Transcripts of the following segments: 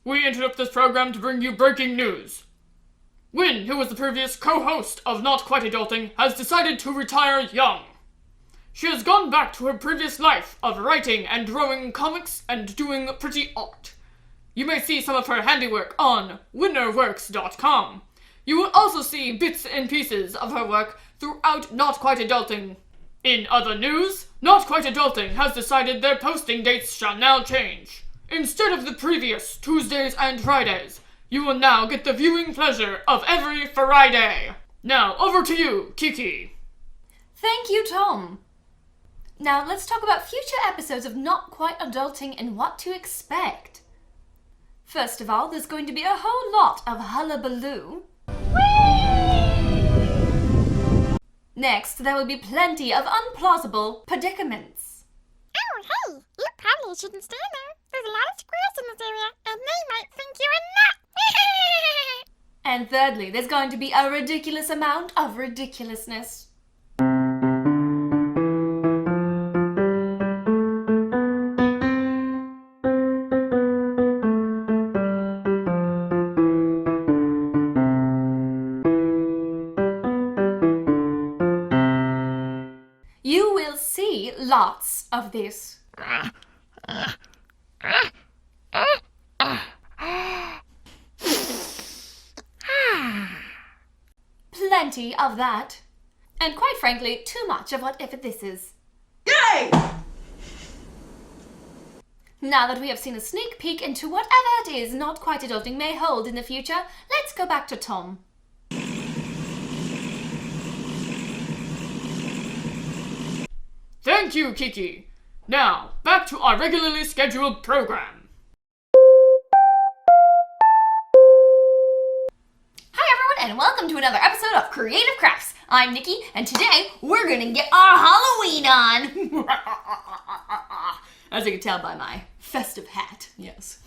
We interrupt this program to bring you breaking news. Wynn, who was the previous co-host of Not Quite Adulting, has decided to retire young. She has gone back to her previous life of writing and drawing comics and doing pretty art. You may see some of her handiwork on winnerworks.com. You will also see bits and pieces of her work throughout Not Quite Adulting. In other news, Not Quite Adulting has decided their posting dates shall now change. Instead of the previous Tuesdays and Fridays, you will now get the viewing pleasure of every Friday. Now, over to you, Kiki. Thank you, Tom. Now, let's talk about future episodes of Not Quite Adulting and what to expect. First of all, there's going to be a whole lot of hullabaloo. Next, there will be plenty of unplausible predicaments. Oh, hey, you probably shouldn't stay there. There's a lot of squirrels in this area, and they might think you're a nut. And thirdly, there's going to be a ridiculous amount of ridiculousness. You will see lots of this. Plenty of that. And quite frankly, too much of whatever this is. Yay! Now that we have seen a sneak peek into whatever it is Not Quite Adulting may hold in the future, let's go back to Tom. Thank you, Kiki. Now, back to our regularly scheduled program. Hi everyone, and welcome to another episode of Creative Crafts. I'm Nikki, and today we're gonna get our Halloween on. As you can tell by my festive hat, yes.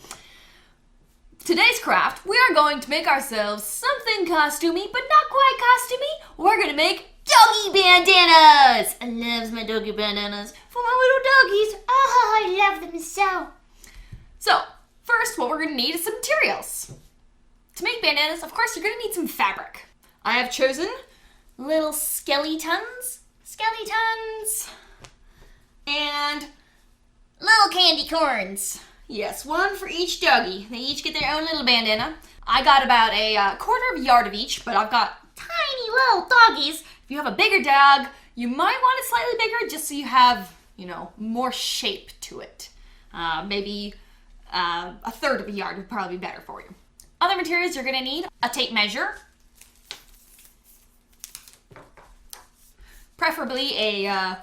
Today's craft, we are going to make ourselves something costumey, but not quite costumey. We're gonna make doggy bandanas. I love my doggy bandanas for my little doggies. Oh, I love them so. So, first, what we're gonna need is some materials. To make bandanas, of course, you're gonna need some fabric. I have chosen little skeletons, and little candy corns. Yes, one for each doggy. They each get their own little bandana. I got about a quarter of a yard of each, but I've got tiny little doggies. If you have a bigger dog, you might want it slightly bigger just so you have, more shape to it. Maybe a third of a yard would probably be better for you. Other materials you're gonna need: a tape measure, preferably a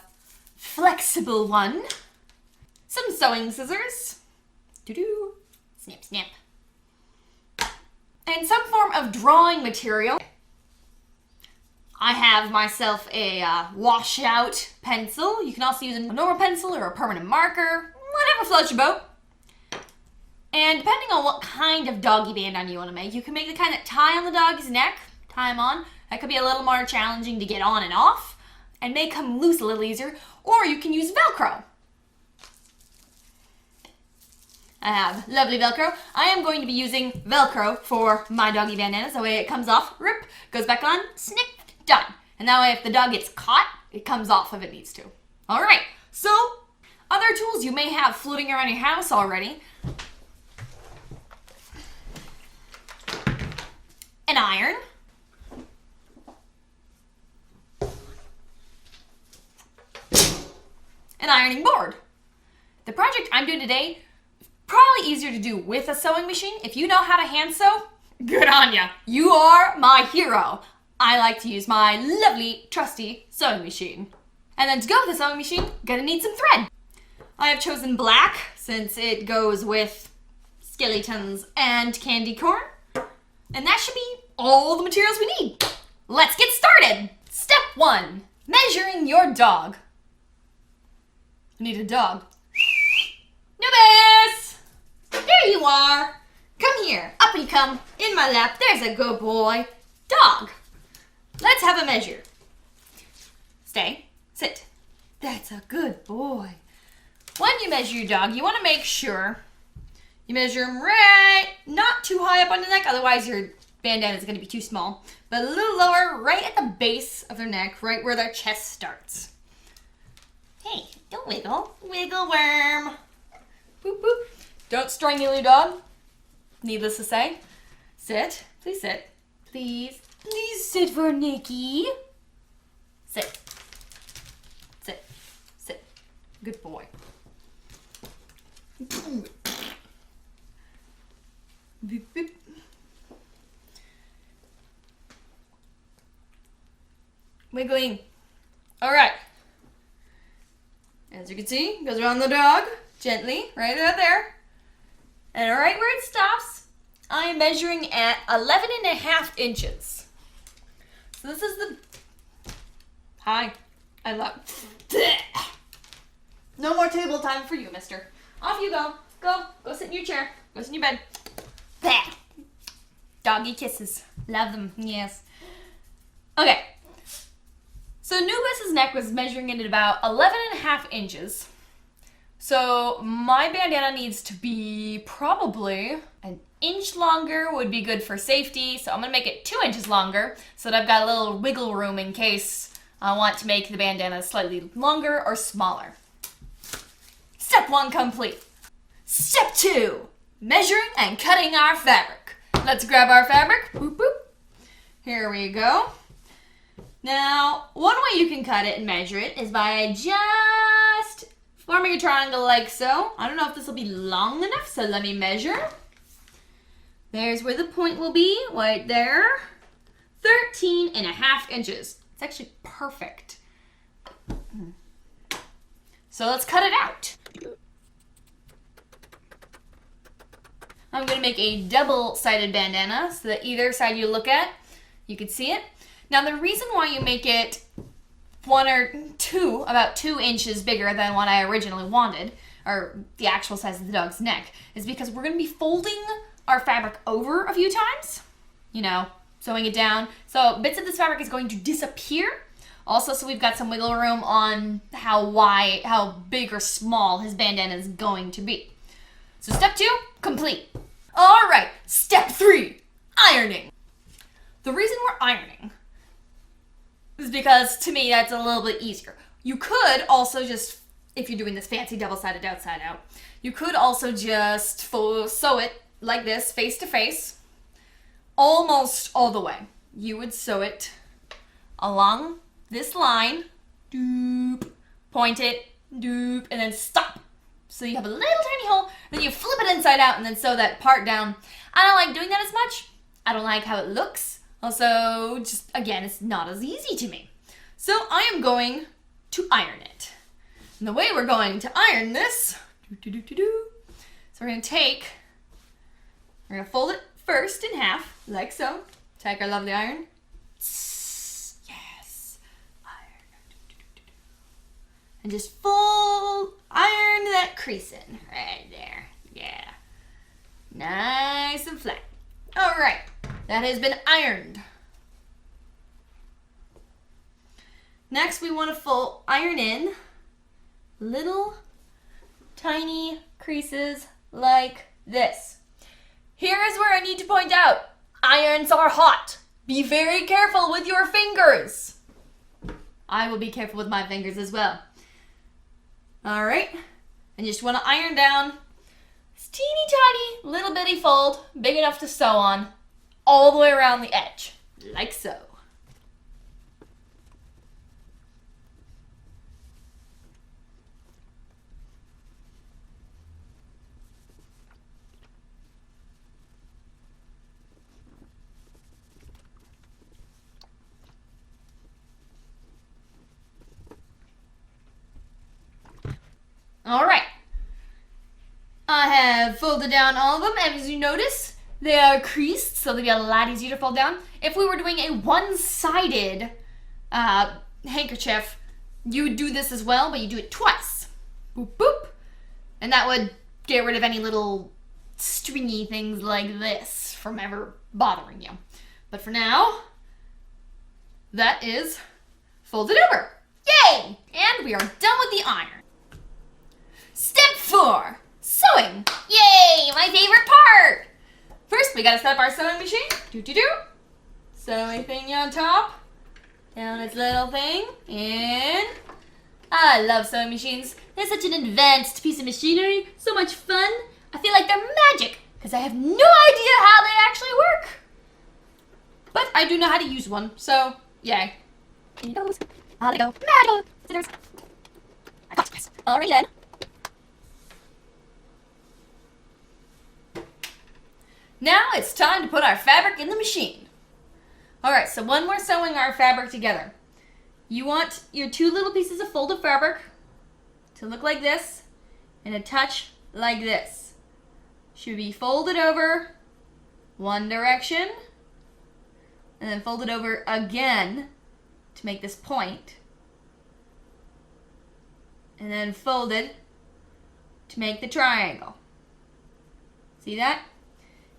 flexible one, some sewing scissors, snip, snip, and some form of drawing material. I have myself a washout pencil. You can also use a normal pencil or a permanent marker, whatever floats your boat. And depending on what kind of doggy bandana you want to make, you can make the kind that tie on the doggy's neck, tie them on. That could be a little more challenging to get on and off, and may come loose a little easier. Or you can use Velcro. I have lovely Velcro. I am going to be using Velcro for my doggy bandanas. That way it comes off, rip, goes back on, snip, done. And that way if the dog gets caught, it comes off if it needs to. All right, so other tools you may have floating around your house already. An iron, an ironing board. The project I'm doing today, probably easier to do with a sewing machine. If you know how to hand sew, good on ya. You are my hero. I like to use my lovely, trusty sewing machine. And then to go with the sewing machine, gonna need some thread. I have chosen black since it goes with skeletons and candy corn. And that should be all the materials we need. Let's get started. Step 1, measuring your dog. I need a dog. Nubis! There you are. Come here. Up you come. In my lap. There's a good boy. Dog. Let's have a measure. Stay. Sit. That's a good boy. when you measure your dog, you want to make sure you measure them right, not too high up on the neck, otherwise your bandana is going to be too small, but a little lower, right at the base of their neck, right where their chest starts. Hey, don't wiggle. Wiggle worm. Boop, boop. Don't strangle your dog. Needless to say. Sit. Please sit. Please. Please sit for Nikki. Sit. Sit. Sit. Good boy. Boop, boop. Wiggling. All right. As you can see, goes around the dog gently, right out there. And right where it stops, I'm measuring at 11.5 inches. So this is the... Hi. I love... No more table time for you, mister. Off you go. Go. Go sit in your chair. Go sit in your bed. Doggy kisses. Love them. Yes. Okay. So Nubis's neck was measuring in at about 11.5 inches. So my bandana needs to be probably an inch longer, would be good for safety. So I'm gonna make it 2 inches longer so that I've got a little wiggle room in case I want to make the bandana slightly longer or smaller. Step 1 complete. Step 2, measuring and cutting our fabric. Let's grab our fabric. Boop, boop. Here we go. Now, one way you can cut it and measure it is by just forming a triangle like so. I don't know if this will be long enough, so let me measure. There's where the point will be, right there. 13.5 inches. It's actually perfect. So let's cut it out. I'm going to make a double-sided bandana so that either side you look at, you can see it. Now, the reason why you make it about 2 inches bigger than what I originally wanted, or the actual size of the dog's neck, is because we're going to be folding our fabric over a few times, you know, sewing it down. So bits of this fabric is going to disappear. Also, so we've got some wiggle room on how big or small his bandana is going to be. So step 2, complete. All right, step 3, ironing. The reason we're ironing is because, to me, that's a little bit easier. You could also just, if you're doing this fancy double-sided outside out, you could also just sew it like this, face to face, almost all the way. You would sew it along this line, doop, point it, doop, and then stop. So you have a little tiny hole, then you flip it inside out and then sew that part down. I don't like doing that as much. I don't like how it looks. Also, just, again, it's not as easy to me. So I am going to iron it. And the way we're going to iron this, so we're going to fold it first in half, like so. Take our lovely iron. Yes. Iron. And just full iron that crease in. Right there. Yeah. Nice and flat. All right. That has been ironed. Next, we want to full iron in little tiny creases like this. Here is where I need to point out, irons are hot. Be very careful with your fingers. I will be careful with my fingers as well. All right, and you just want to iron down this teeny tiny little bitty fold, big enough to sew on, all the way around the edge, like so. All right. I have folded down all of them, and as you notice, they are creased, so they'll be a lot easier to fold down. If we were doing a one-sided handkerchief, you would do this as well, but you do it twice. Boop, boop. And that would get rid of any little stringy things like this from ever bothering you. But for now, that is folded over. Yay! And we are done with the iron. Step 4, sewing. Yay, my favorite part. First, we gotta set up our sewing machine. Do. Sewing thingy on top. Down its little thing. And I love sewing machines. They're such an advanced piece of machinery. So much fun. I feel like they're magic because I have no idea how they actually work. But I do know how to use one, so yay. Here goes. I'll go. Magical scissors. I got this. Alright then. Now it's time to put our fabric in the machine. Alright, so when we're sewing our fabric together, you want your 2 little pieces of folded fabric to look like this and a touch like this. Should be folded over one direction and then folded over again to make this point, and then folded to make the triangle. See that?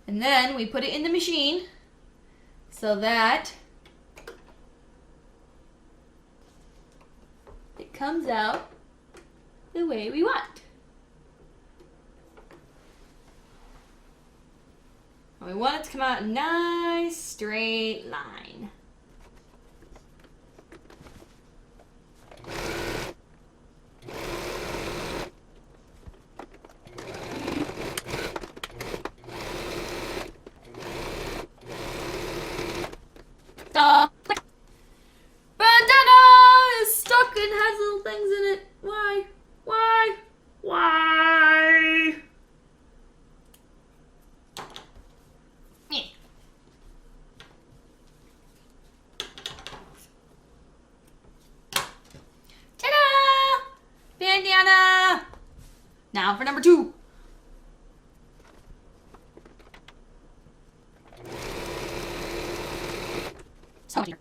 And then we put it in the machine so that it comes out the way we want. And we want it to come out a nice straight line. Bandana is stuck and has little things in it. Why? Me. Ta-da! Bandana! Now for number 2. So here.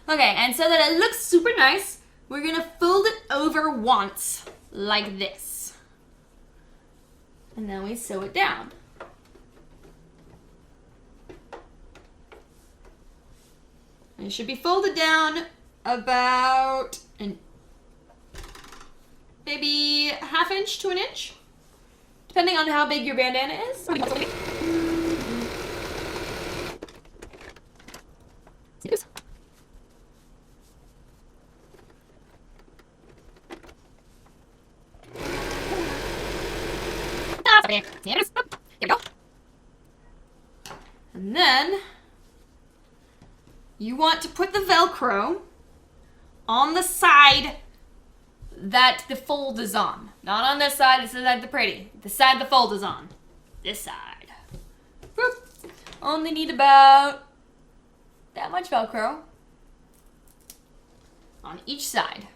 Okay, and so that it looks super nice, we're gonna fold it over once, like this. And then we sew it down. And it should be folded down about maybe ½ inch to 1 inch, depending on how big your bandana is. Here we go. And then you want to put the Velcro on the side that the fold is on. Not on this side, this is like the pretty. The side the fold is on. This side. Boop. Only need about that much Velcro on each side.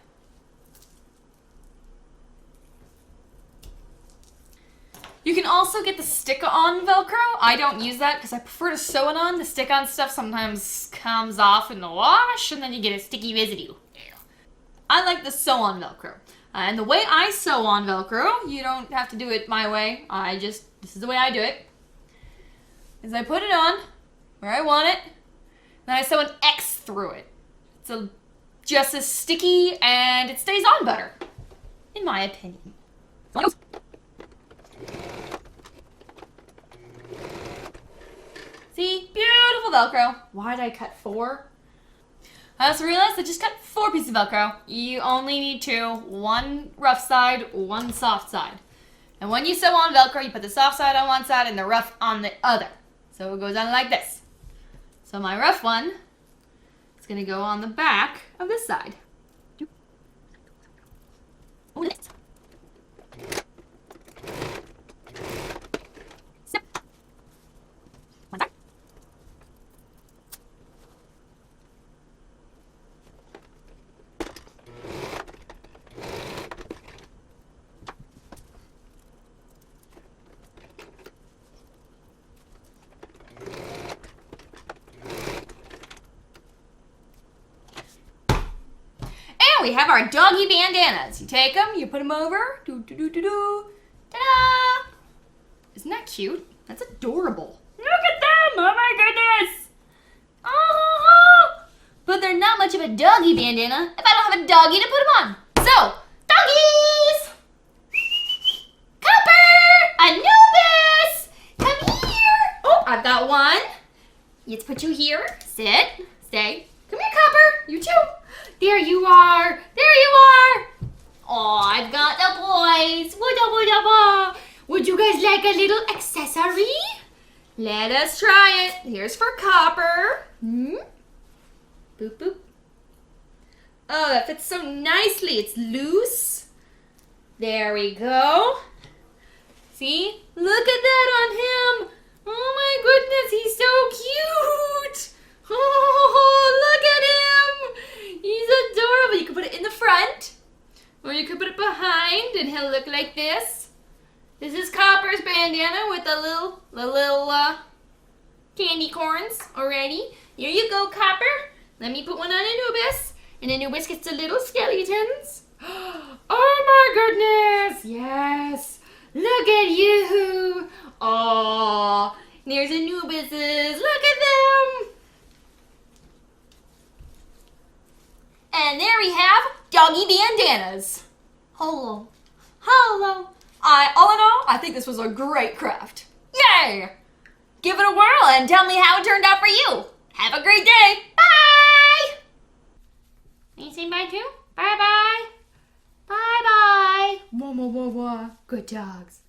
You can also get the stick-on Velcro. I don't use that because I prefer to sew it on. The stick-on stuff sometimes comes off in the wash and then you get a sticky residue. I like the sew-on Velcro. And the way I sew on Velcro, you don't have to do it my way. This is the way I do it. Is I put it on where I want it, then I sew an X through it. It's just as sticky and it stays on better, in my opinion. See? Beautiful Velcro. Why did I cut 4? I also realized I just cut 4 pieces of Velcro. You only need 2. 1 rough side, 1 soft side. And when you sew on Velcro, you put the soft side on one side and the rough on the other. So it goes on like this. So my rough one is going to go on the back of this side. Oh, this. we have our doggy bandanas. You take them, you put them over. Do-do-do-do-do. Ta-da! Isn't that cute? That's adorable. Look at them! Oh my goodness! Oh! But they're not much of a doggy bandana if I don't have a doggy to put them on. So, doggies! Copper! Anubis! Come here! Oh, I've got one. Let's put you here. Sit. Stay. Come here, Copper. You too. There you are. There you are. Oh, I've got the boys. Would you guys like a little accessory? Let us try it. Here's for Copper. Boop, boop. Oh, that fits so nicely. It's loose. There we go. See? Look at that on him. Oh my goodness, he's so cute. Oh, look at him. He's adorable. You can put it in the front, or you could put it behind, and he'll look like this. This is Copper's bandana with the little candy corns already. Here you go, Copper. Let me put one on Anubis, and Anubis gets the little skeletons. Oh my goodness, yes. Look at you. Oh, there's Anubis's. Look at them. And there we have doggy bandanas. Hello. Hello. All in all, I think this was a great craft. Yay! Give it a whirl and tell me how it turned out for you. Have a great day. Bye! Can you say bye too? Bye-bye. Bye-bye. Wah, wah, wah, wah. Good dogs.